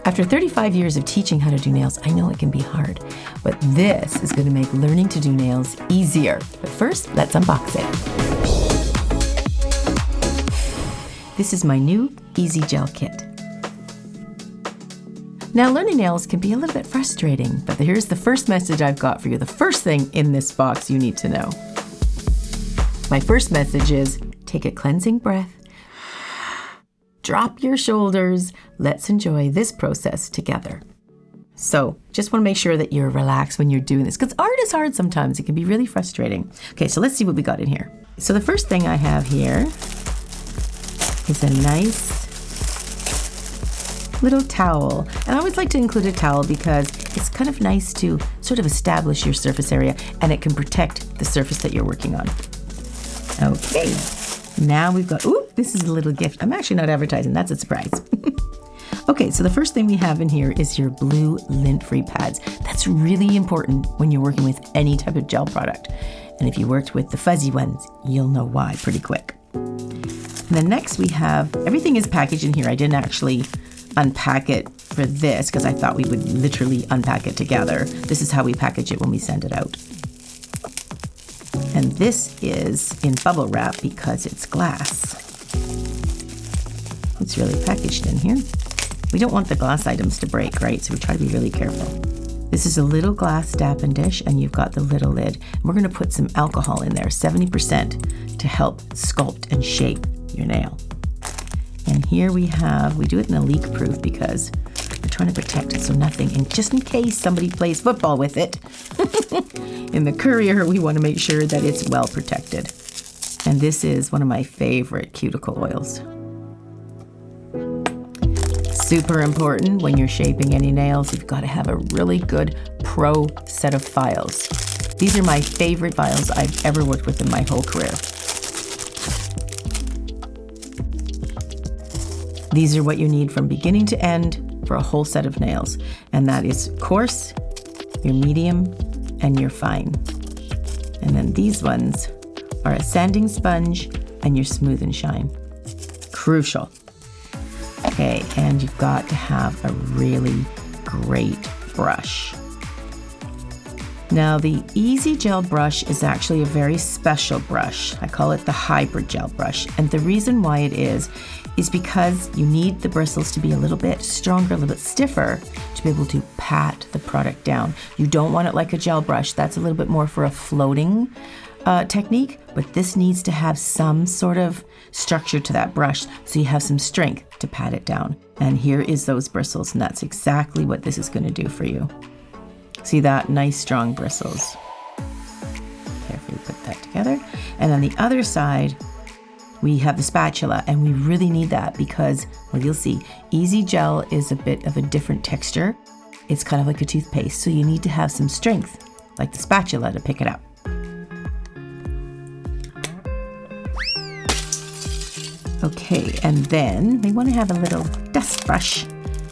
After 35 years of teaching how to do nails, I know it can be hard, but this is going to make learning to do nails easier. But first, let's unbox it. This is my new Easy Gel kit. Now, learning nails can be a little bit frustrating, but here's the first message I've got for you. The first thing in this box you need to know. My first message is take a cleansing breath. Drop your shoulders. Let's enjoy this process together. So just want to make sure that you're relaxed when you're doing this, because art is hard sometimes. It can be really frustrating. Okay, so let's see what we got in here. So the first thing I have here is a nice little towel. And I always like to include a towel because it's kind of nice to sort of establish your surface area, and it can protect the surface that you're working on. Okay, now we've got, ooh, this is a little gift. I'm actually not advertising, that's a surprise. Okay, so the first thing we have in here is your blue lint-free pads. That's really important when you're working with any type of gel product. And if you worked with the fuzzy ones, you'll know why pretty quick. And then next we have, everything is packaged in here. I didn't actually unpack it for this because I thought we would literally unpack it together. This is how we package it when we send it out. And this is in bubble wrap because it's glass. It's really packaged in here. We don't want the glass items to break, right? So we try to be really careful. This is a little glass dappen dish, and you've got the little lid. We're gonna put some alcohol in there, 70%, to help sculpt and shape your nail. And here we do it in a leak proof because we're trying to protect it so nothing, and just in case somebody plays football with it, in the courier, we want to make sure that it's well protected. And this is one of my favorite cuticle oils. Super important when you're shaping any nails, you've got to have a really good pro set of files. These are my favorite files I've ever worked with in my whole career. These are what you need from beginning to end for a whole set of nails. And that is coarse, your medium, and your fine. And then these ones are a sanding sponge and your smooth and shine. Crucial. Okay, and you've got to have a really great brush. Now, the Easy Gel brush is actually a very special brush. I call it the hybrid gel brush. And the reason why it is because you need the bristles to be a little bit stronger, a little bit stiffer to be able to pat the product down. You don't want it like a gel brush. That's a little bit more for a floating technique, but this needs to have some sort of structure to that brush so you have some strength to pat it down. And here is those bristles, and that's exactly what this is going to do for you. See that? Nice strong bristles. Carefully put that together. And on the other side, we have the spatula, and we really need that because, well, you'll see, Easy Gel is a bit of a different texture. It's kind of like a toothpaste, so you need to have some strength, like the spatula, to pick it up. Okay, and then we want to have a little dust brush,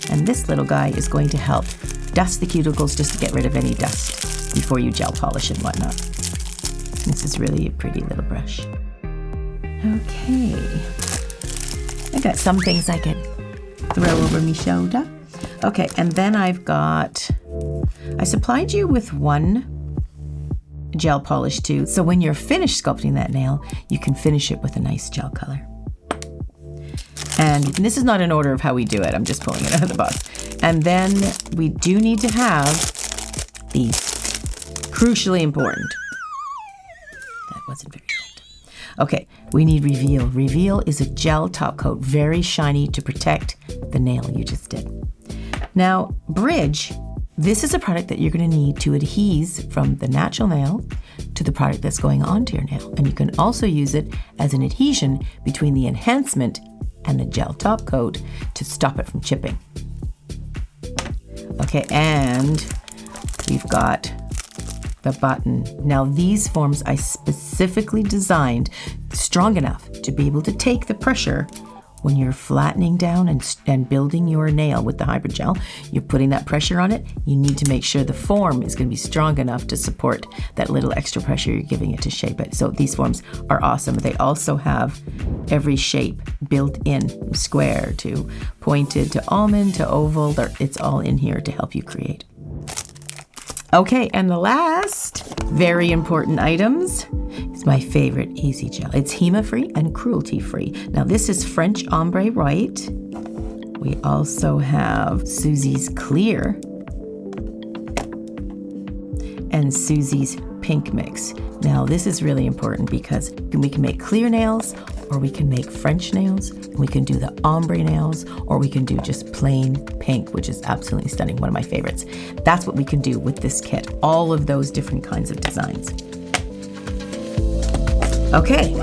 and this little guy is going to help dust the cuticles just to get rid of any dust before you gel polish and whatnot. This is really a pretty little brush. Okay, I got some things I can throw over my shoulder. Okay, and then I supplied you with one gel polish too, so when you're finished sculpting that nail, you can finish it with a nice gel color. And this is not in order of how we do it, I'm just pulling it out of the box. And then we do need to have these, crucially important. That wasn't very good. Okay, we need Reveal. Reveal is a gel top coat, very shiny to protect the nail you just did. Now, Bridge, this is a product that you're going to need to adhese from the natural nail to the product that's going onto your nail. And you can also use it as an adhesion between the enhancement and the gel top coat to stop it from chipping. Okay, and we've got the button. Now these forms I specifically designed strong enough to be able to take the pressure when you're flattening down and building your nail with the hybrid gel, you're putting that pressure on it. You need to make sure the form is going to be strong enough to support that little extra pressure you're giving it to shape it. So these forms are awesome. They also have every shape built in, from square to pointed to almond to oval. It's all in here to help you create. Okay, and the last very important items is my favorite easy gel. It's HEMA-free and cruelty-free. Now this is French Ombre White. We also have Susie's Clear and Susie's Pink Mix. Now this is really important because we can make clear nails, or we can make French nails, we can do the ombre nails, or we can do just plain pink, which is absolutely stunning, one of my favorites. That's what we can do with this kit, all of those different kinds of designs. Okay.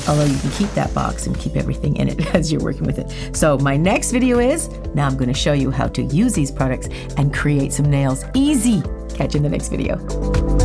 Although you can keep that box and keep everything in it as you're working with it. So my next video is, now I'm going to show you how to use these products and create some nails easy. Catch you in the next video.